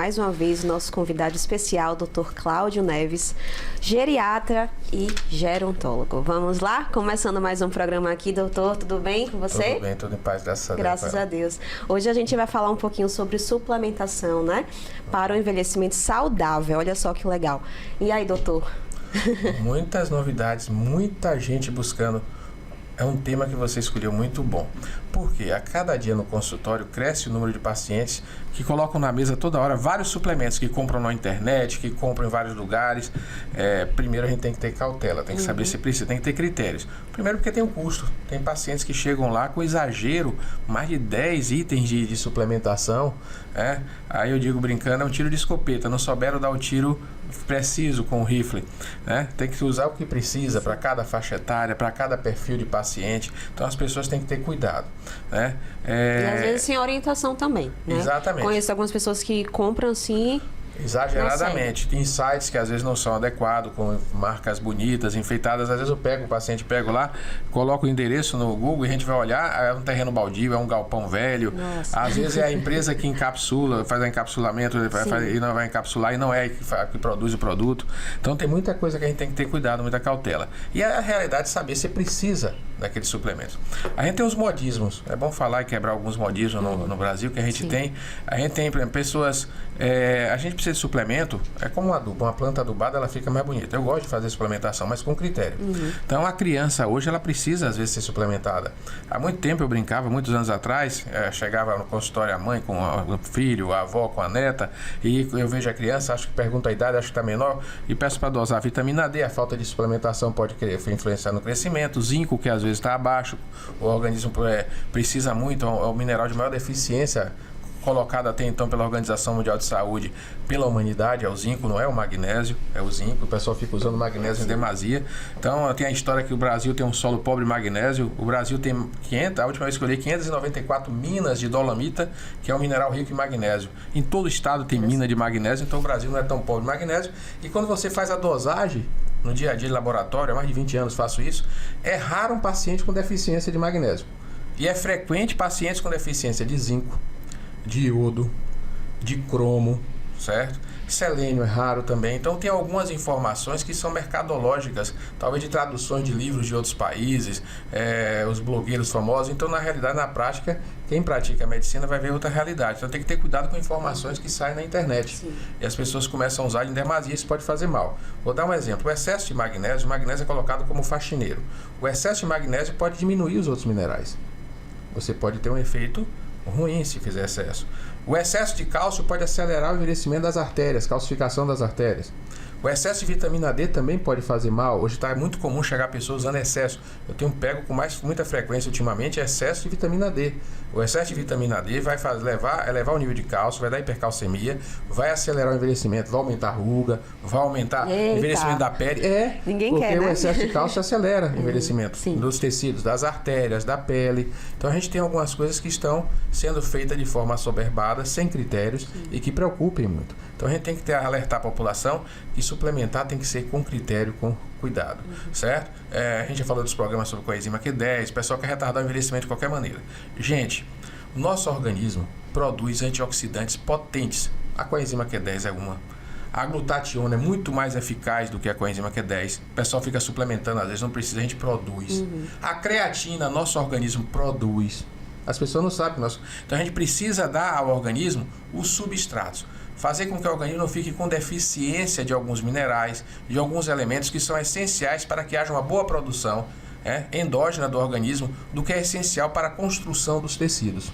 mais uma vez o nosso convidado especial, Dr. Cláudio Neves, geriatra e gerontólogo. Vamos lá? Começando mais um programa aqui, doutor, tudo bem com você? Tudo bem, tudo em paz, graças a Deus. Graças a Deus. Hoje a gente vai falar um pouquinho sobre suplementação, né? Para o envelhecimento saudável, olha só que legal. E aí, doutor? Muitas novidades, muita gente buscando. É um tema que você escolheu muito bom. Porque a cada dia no consultório cresce o número de pacientes que colocam na mesa toda hora vários suplementos, que compram na internet, que compram em vários lugares. Primeiro a gente tem que ter cautela, tem que saber se precisa, tem que ter critérios. Primeiro porque tem um custo. Tem pacientes que chegam lá com exagero, mais de 10 itens de suplementação. Aí eu digo brincando, é um tiro de escopeta, não souberam dar o tiro preciso com o rifle, né? Tem que usar o que precisa para cada faixa etária, para cada perfil de paciente. Então as pessoas têm que ter cuidado, né? E às vezes sem orientação também, né? Exatamente. Conheço algumas pessoas que compram assim exageradamente. Tem sites que às vezes não são adequados, com marcas bonitas, enfeitadas. Às vezes eu pego o paciente, pego lá, coloco o endereço no Google e a gente vai olhar, é um terreno baldio, é um galpão velho. Nossa. Às vezes é a empresa que encapsula, faz o encapsulamento e não vai encapsular e não é que produz o produto. Então tem muita coisa que a gente tem que ter cuidado, muita cautela. E a realidade é saber se precisa daqueles suplementos. A gente tem os modismos. É bom falar e quebrar alguns modismos no Brasil que a gente tem. A gente tem, por exemplo, pessoas... a gente precisa de suplemento, é como um adubo. Uma planta adubada, ela fica mais bonita. Eu gosto de fazer suplementação, mas com critério. Então, a criança hoje, ela precisa, às vezes, ser suplementada. Há muito tempo eu brincava, muitos anos atrás, chegava no consultório a mãe com o filho, a avó com a neta, e eu vejo a criança, acho que pergunta a idade, acho que está menor, e peço para dosar a vitamina D. A falta de suplementação pode influenciar no crescimento. Zinco, que às vezes está abaixo, o organismo precisa muito, é o mineral de maior deficiência colocado até então pela Organização Mundial de Saúde, pela humanidade, é o zinco, não é o magnésio, é o zinco. O pessoal fica usando magnésio em demasia. Então, tem a história que o Brasil tem um solo pobre em magnésio. O Brasil tem a última vez que eu olhei, 594 minas de dolomita, que é um mineral rico em magnésio. Em todo o estado tem mina de magnésio, então o Brasil não é tão pobre em magnésio. E quando você faz a dosagem, no dia a dia de laboratório, há mais de 20 anos faço isso, é raro um paciente com deficiência de magnésio. E é frequente pacientes com deficiência de zinco, de iodo, de cromo, certo? Selênio é raro também. Então tem algumas informações que são mercadológicas, talvez de traduções de livros de outros países, os blogueiros famosos. Então, na realidade, na prática, quem pratica a medicina vai ver outra realidade. Então tem que ter cuidado com informações que saem na internet. Sim. E as pessoas começam a usar em demasia, isso pode fazer mal. Vou dar um exemplo. O excesso de magnésio, o magnésio é colocado como faxineiro. O excesso de magnésio pode diminuir os outros minerais. Você pode ter um efeito ruim se fizer excesso. O excesso de cálcio pode acelerar o envelhecimento das artérias, calcificação das artérias. O excesso de vitamina D também pode fazer mal. Hoje está muito comum chegar pessoas usando excesso. Eu tenho pego com muita frequência ultimamente excesso de vitamina D. O excesso de vitamina D vai elevar o nível de cálcio, vai dar hipercalcemia, vai acelerar o envelhecimento, vai aumentar a ruga, vai aumentar o envelhecimento da pele. Ninguém porque quer, né? O excesso de cálcio acelera o envelhecimento Sim. dos tecidos, das artérias, da pele. Então a gente tem algumas coisas que estão sendo feitas de forma assoberbada, sem critérios e que preocupem muito. Então a gente tem que alertar a população que suplementar tem que ser com critério, com cuidado, certo? A gente já falou dos programas sobre coenzima Q10, o pessoal quer retardar o envelhecimento de qualquer maneira. Gente, o nosso organismo produz antioxidantes potentes. A coenzima Q10 é uma. A glutationa é muito mais eficaz do que a coenzima Q10. O pessoal fica suplementando, às vezes não precisa, a gente produz. A creatina, nosso organismo produz. As pessoas não sabem. Então a gente precisa dar ao organismo os substratos. Fazer com que o organismo não fique com deficiência de alguns minerais, de alguns elementos que são essenciais para que haja uma boa produção endógena do organismo, do que é essencial para a construção dos tecidos.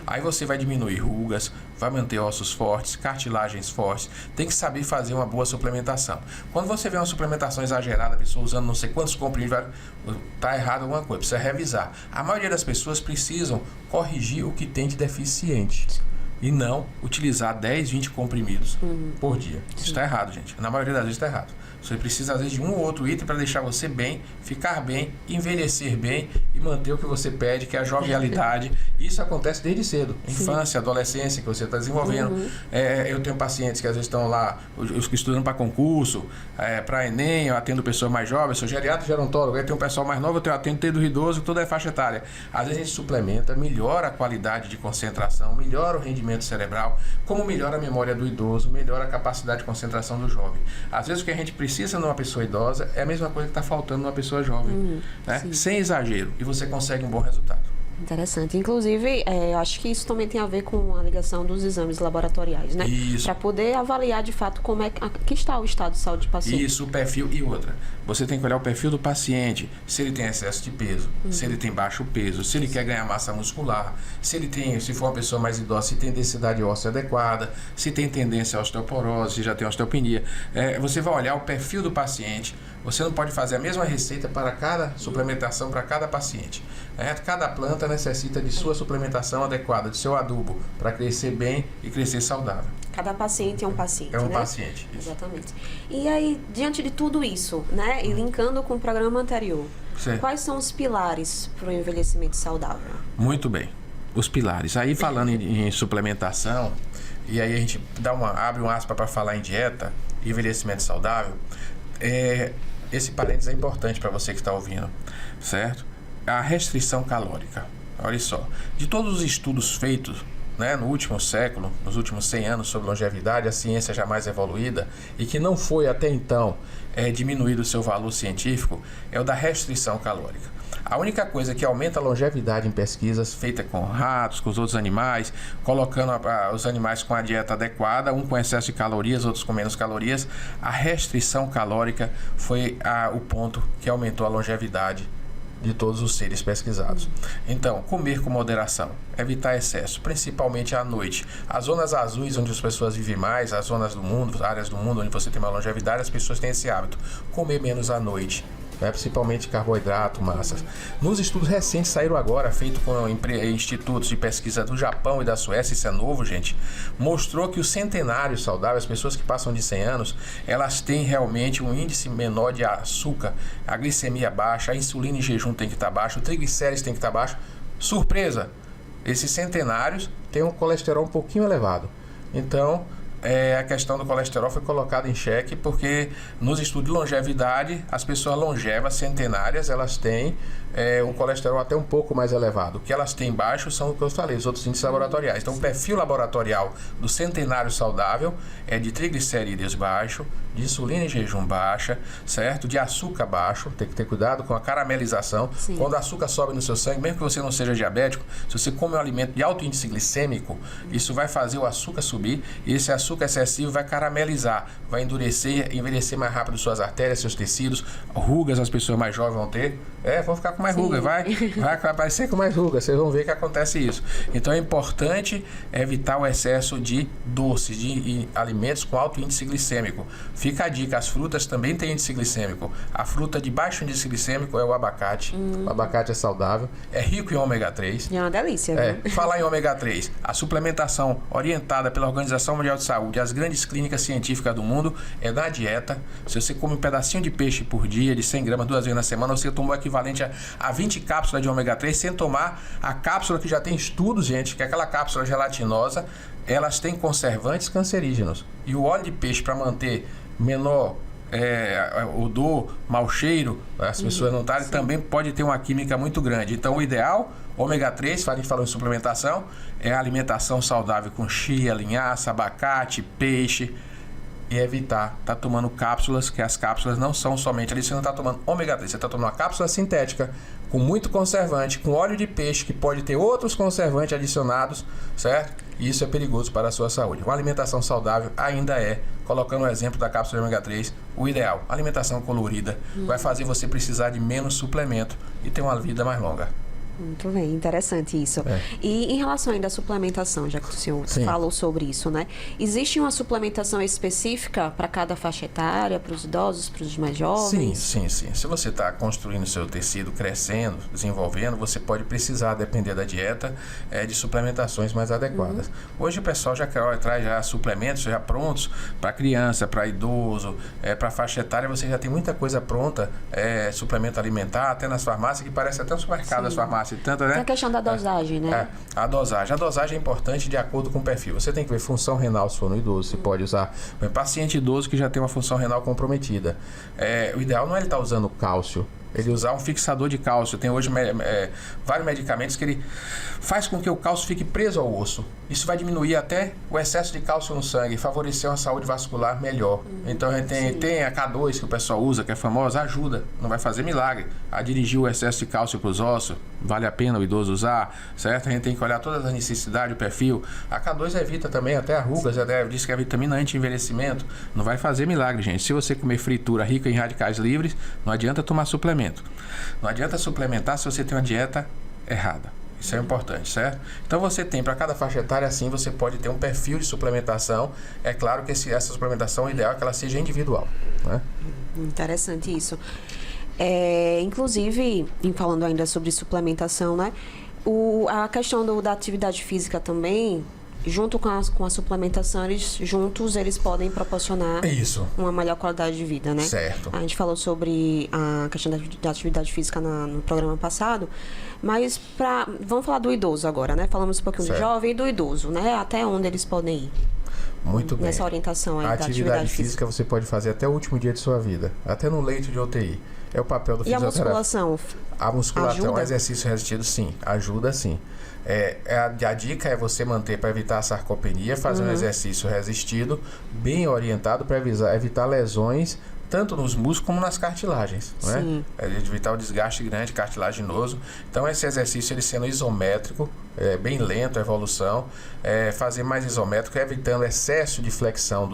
Aí você vai diminuir rugas, vai manter ossos fortes, cartilagens fortes. Tem que saber fazer uma boa suplementação. Quando você vê uma suplementação exagerada, a pessoa usando não sei quantos comprimidos, está errado alguma coisa, precisa revisar. A maioria das pessoas precisam corrigir o que tem de deficiente e não utilizar 10, 20 comprimidos por dia. Isso está errado, gente. Na maioria das vezes está errado. Você precisa, às vezes, de um ou outro item para deixar você bem, ficar bem, envelhecer bem e manter o que você pede, que é a jovialidade. Isso acontece desde cedo. Infância, adolescência, que você está desenvolvendo. Eu tenho pacientes que às vezes estão lá, os que estudam para concurso, para Enem, eu atendo pessoas mais jovens, sou geriatra e gerontólogo, aí tem um pessoal mais novo, eu atendo do idoso, toda é faixa etária. Às vezes a gente suplementa, melhora a qualidade de concentração, melhora o rendimento cerebral, como melhora a memória do idoso, melhora a capacidade de concentração do jovem. Às vezes o que a gente precisa numa pessoa idosa é a mesma coisa que está faltando numa pessoa jovem, né? Sem exagero, e você consegue um bom resultado. Interessante. Inclusive, eu acho que isso também tem a ver com a ligação dos exames laboratoriais, né? Isso. Para poder avaliar de fato como é que está o estado de saúde do paciente. Isso, o perfil e outra. Você tem que olhar o perfil do paciente, se ele tem excesso de peso, se ele tem baixo peso, se ele quer ganhar massa muscular, se for uma pessoa mais idosa, se tem densidade óssea adequada, se tem tendência à osteoporose, se já tem osteopenia. Você vai olhar o perfil do paciente. Você não pode fazer a mesma receita para cada suplementação, para cada paciente. Cada planta necessita de sua suplementação adequada, de seu adubo, para crescer bem e crescer saudável. Cada paciente é um paciente, É um né? paciente. Isso. Exatamente. E aí, diante de tudo isso, né, e linkando com o programa anterior, Certo. quais são os pilares para o envelhecimento saudável? Muito bem. Os pilares. Aí falando em suplementação, e aí a gente abre um aspa para falar em dieta, envelhecimento saudável, esse parênteses é importante para você que está ouvindo, certo? A restrição calórica. Olha só, de todos os estudos feitos, né, no último século, nos últimos 100 anos sobre longevidade, a ciência jamais evoluída e que não foi até então diminuído o seu valor científico, é o da restrição calórica. A única coisa que aumenta a longevidade em pesquisas feitas com ratos, com os outros animais, colocando os animais com a dieta adequada, um com excesso de calorias, outros com menos calorias, a restrição calórica foi o ponto que aumentou a longevidade de todos os seres pesquisados. Então, comer com moderação, evitar excesso, principalmente à noite. As zonas azuis, onde as pessoas vivem mais, as zonas do mundo, áreas do mundo onde você tem uma longevidade, as pessoas têm esse hábito. Comer menos à noite, principalmente carboidrato, massas. Nos estudos recentes saíram agora, feitos com institutos de pesquisa do Japão e da Suécia, isso é novo, gente, mostrou que os centenários saudáveis, as pessoas que passam de 100 anos, elas têm realmente um índice menor de açúcar, a glicemia baixa, a insulina em jejum tem que estar baixo, o triglicérides tem que estar baixo. Surpresa! Esses centenários têm um colesterol um pouquinho elevado. Então, a questão do colesterol foi colocada em xeque porque nos estudos de longevidade, as pessoas longevas, centenárias, elas têm um colesterol até um pouco mais elevado. O que elas têm baixo são o que eu falei, os outros índices laboratoriais. Então, o perfil laboratorial do centenário saudável é de triglicérides baixo, de insulina em jejum baixa, certo? De açúcar baixo, tem que ter cuidado com a caramelização. Sim. Quando o açúcar sobe no seu sangue, mesmo que você não seja diabético, se você come um alimento de alto índice glicêmico, isso vai fazer o açúcar subir e esse açúcar excessivo vai caramelizar, vai endurecer, envelhecer mais rápido suas artérias, seus tecidos, rugas as pessoas mais jovens vão ter, vão ficar com mais ruga, vai aparecer com mais ruga, vocês vão ver que acontece isso. Então é importante evitar o excesso de doces, de alimentos com alto índice glicêmico. Fica a dica, as frutas também têm índice glicêmico. A fruta de baixo índice glicêmico é o abacate. O abacate é saudável, é rico em ômega 3. É uma delícia, viu? Falar em ômega 3, a suplementação orientada pela Organização Mundial de Saúde, as grandes clínicas científicas do mundo, é na dieta. Se você come um pedacinho de peixe por dia, de 100 gramas, 2 vezes na semana, você tomou o equivalente a 20 cápsulas de ômega 3, sem tomar a cápsula que já tem estudos, gente, que é aquela cápsula gelatinosa, elas têm conservantes cancerígenos. E o óleo de peixe, para manter menor odor, mau cheiro, as pessoas não estarem, também pode ter uma química muito grande. Então, o ideal, ômega 3, a gente falou em suplementação, é a alimentação saudável com chia, linhaça, abacate, peixe, e evitar estar tomando cápsulas, que as cápsulas não são somente ali, você não está tomando ômega 3, você está tomando uma cápsula sintética com muito conservante, com óleo de peixe, que pode ter outros conservantes adicionados, certo? E isso é perigoso para a sua saúde. Uma alimentação saudável ainda colocando o exemplo da cápsula de ômega 3, o ideal. Alimentação colorida vai fazer você precisar de menos suplemento e ter uma vida mais longa. Muito bem, interessante isso. E em relação ainda à suplementação, já que o senhor falou sobre isso, né? Existe uma suplementação específica para cada faixa etária, para os idosos, para os mais jovens? Sim. Se você está construindo seu tecido, crescendo, desenvolvendo, você pode precisar, depender da dieta, de suplementações mais adequadas. Hoje o pessoal já traz já suplementos já prontos para criança, para idoso, para faixa etária, você já tem muita coisa pronta, suplemento alimentar, até nas farmácias, que parece até um supermercado das farmácias. Tanto, né? Tem a questão da dosagem, né? A dosagem é importante de acordo com o perfil. Você tem que ver função renal se for no idoso. Você pode usar paciente idoso que já tem uma função renal comprometida. O ideal não é ele estar usando cálcio. Ele usar um fixador de cálcio. Tem hoje vários medicamentos que ele faz com que o cálcio fique preso ao osso. Isso vai diminuir até o excesso de cálcio no sangue, favorecer uma saúde vascular melhor. Então a gente tem a K2 que o pessoal usa, que é famosa, ajuda, não vai fazer milagre a dirigir o excesso de cálcio para os ossos. Vale a pena o idoso usar, certo? A gente tem que olhar todas as necessidades, o perfil. A K2 evita também até arrugas, diz que é vitamina anti-envelhecimento. Não vai fazer milagre, gente. Se você comer fritura rica em radicais livres, não adianta tomar suplemento. Não adianta suplementar se você tem uma dieta errada. Isso é importante, certo? Então você tem para cada faixa etária, assim, você pode ter um perfil de suplementação. É claro que essa suplementação, o ideal é que ela seja individual, né? Interessante isso. Inclusive, falando ainda sobre suplementação, né? A questão da atividade física também, junto com a suplementação, eles podem proporcionar uma melhor qualidade de vida, né? Certo. A gente falou sobre a questão da atividade física no programa passado, mas vamos falar do idoso agora, né? Falamos um pouquinho do jovem e do idoso, né? Até onde eles podem ir? Muito bem. Nessa orientação aí a da atividade física você pode fazer até o último dia de sua vida, até no leito de UTI. É o papel do fisioterapeuta. E a musculação? A musculação, ajuda? O exercício resistido, sim. Ajuda, sim. A dica é você manter para evitar a sarcopenia, fazer um exercício resistido, bem orientado para evitar lesões, tanto nos músculos como nas cartilagens, né? Evitar o desgaste grande cartilaginoso. Então esse exercício, ele sendo isométrico, bem lento a evolução, fazer mais isométrico, evitando excesso de flexão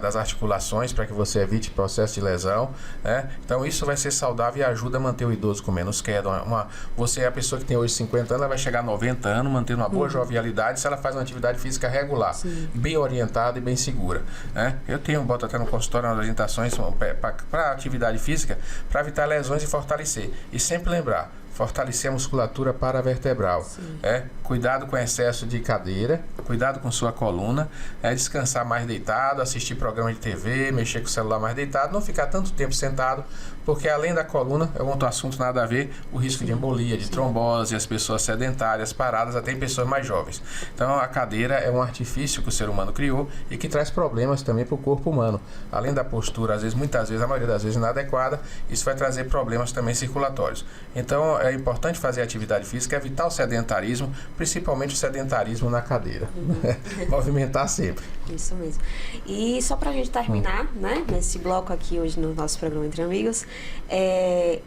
das articulações, para que você evite processo de lesão, né? Então isso vai ser saudável e ajuda a manter o idoso com menos queda. Você é a pessoa que tem hoje 50 anos, ela vai chegar a 90 anos mantendo uma boa jovialidade se ela faz uma atividade física regular, bem orientada e bem segura, né? Eu boto até no consultório umas orientações para atividade física, para evitar lesões e fortalecer. E sempre lembrar, fortalecer a musculatura paravertebral. Cuidado com excesso de cadeira, cuidado com sua coluna, descansar mais deitado, assistir programa de TV, mexer com o celular mais deitado, não ficar tanto tempo sentado, porque além da coluna, é um outro assunto nada a ver, o risco de embolia, de trombose, as pessoas sedentárias, paradas, até em pessoas mais jovens. Então a cadeira é um artifício que o ser humano criou e que traz problemas também para o corpo humano. Além da postura, muitas vezes, a maioria das vezes inadequada, isso vai trazer problemas também circulatórios. Então é importante fazer atividade física, evitar o sedentarismo, principalmente o sedentarismo na cadeira. Movimentar sempre. Isso mesmo. E só pra gente terminar, né, nesse bloco aqui hoje no nosso programa Entre Amigos,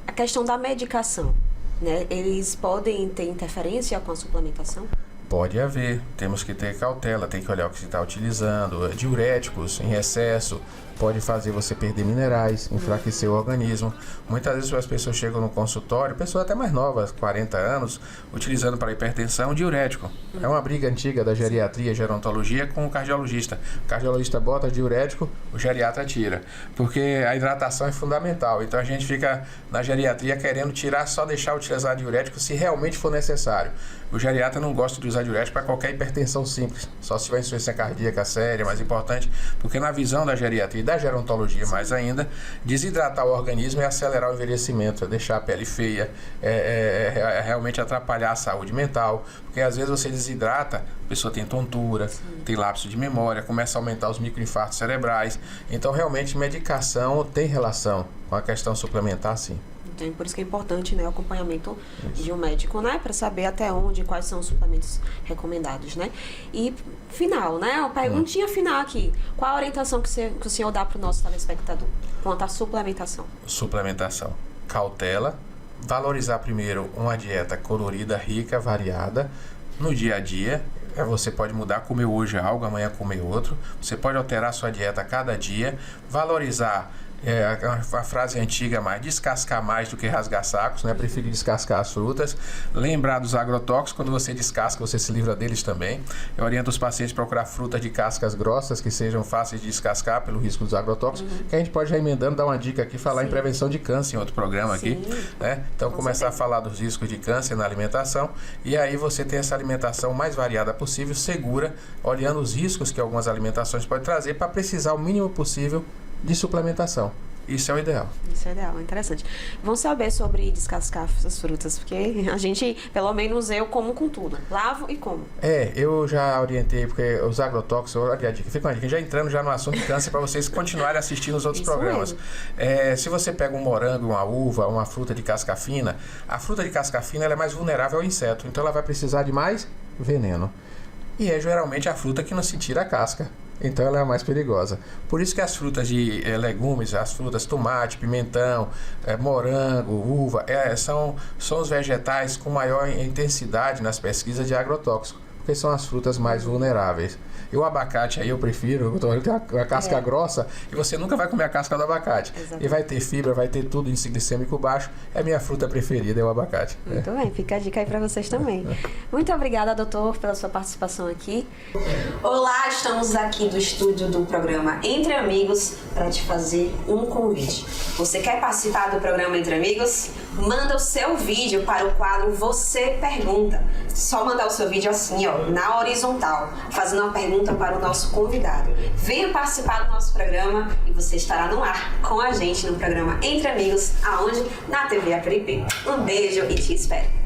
a questão da medicação, né? Eles podem ter interferência com a suplementação? Pode haver, temos que ter cautela, tem que olhar o que você está utilizando. Diuréticos em excesso pode fazer você perder minerais, enfraquecer o organismo. Muitas vezes as pessoas chegam no consultório, pessoas até mais novas, 40 anos, utilizando para hipertensão diurético. É uma briga antiga da geriatria, gerontologia com o cardiologista. O cardiologista bota diurético, o geriatra tira, porque a hidratação é fundamental. Então a gente fica na geriatria querendo tirar, só deixar utilizar diurético se realmente for necessário. O geriatra não gosta de usar diurético para qualquer hipertensão simples, só se tiver insuficiência cardíaca séria, mais importante, porque na visão da geriatria e da gerontologia mais ainda, desidratar o organismo é acelerar o envelhecimento, é deixar a pele feia, realmente atrapalhar a saúde mental, porque às vezes você desidrata, a pessoa tem tontura, tem lapso de memória, começa a aumentar os microinfartos cerebrais. Então realmente medicação tem relação com a questão suplementar, sim. Então, por isso que é importante, né, o acompanhamento de um médico, né, para saber até onde, quais são os suplementos recomendados, né? E final, né, uma perguntinha final aqui. Qual a orientação que o senhor dá para o nosso telespectador quanto à suplementação? Suplementação. Cautela, valorizar primeiro uma dieta colorida, rica, variada, no dia a dia. Você pode mudar, comer hoje algo, amanhã comer outro. Você pode alterar a sua dieta a cada dia, valorizar a frase antiga mais, descascar mais do que rasgar sacos, né? Preferir descascar as frutas. Lembrar dos agrotóxicos, quando você descasca, você se livra deles também. Eu oriento os pacientes a procurar frutas de cascas grossas, que sejam fáceis de descascar pelo risco dos agrotóxicos, que a gente pode já emendando, dar uma dica aqui, falar em prevenção de câncer em outro programa aqui, né? Então começar a falar dos riscos de câncer na alimentação, e aí você tem essa alimentação mais variada possível, segura, olhando os riscos que algumas alimentações podem trazer, para precisar o mínimo possível de suplementação. Isso é o ideal. Isso é ideal, interessante. Vamos saber sobre descascar essas frutas, porque a gente, pelo menos eu, como com tudo. Lavo e como. Eu já orientei, porque os agrotóxicos, olha a dica, fica uma dica, já entrando já no assunto de câncer, para vocês continuarem assistindo os outros programas. Se você pega um morango, uma uva, uma fruta de casca fina, a fruta de casca fina ela é mais vulnerável ao inseto, então ela vai precisar de mais veneno. E é geralmente a fruta que não se tira a casca. Então ela é a mais perigosa. Por isso que as frutas de legumes, as frutas tomate, pimentão, morango, uva, são os vegetais com maior intensidade nas pesquisas de agrotóxico, porque são as frutas mais vulneráveis. E o abacate aí eu prefiro, ele tem a casca grossa, e você nunca vai comer a casca do abacate. Exatamente. E vai ter fibra, vai ter tudo, índice glicêmico baixo. É a minha fruta preferida, é o abacate. Muito bem, fica a dica aí para vocês também. Muito obrigada, doutor, pela sua participação aqui. Olá, estamos aqui do estúdio do programa Entre Amigos para te fazer um convite. Você quer participar do programa Entre Amigos? Manda o seu vídeo para o quadro Você Pergunta. Só mandar o seu vídeo assim, ó, na horizontal, fazendo uma pergunta para o nosso convidado. Venha participar do nosso programa e você estará no ar com a gente no programa Entre Amigos, aonde? Na TV Acripe. Um beijo e te espero.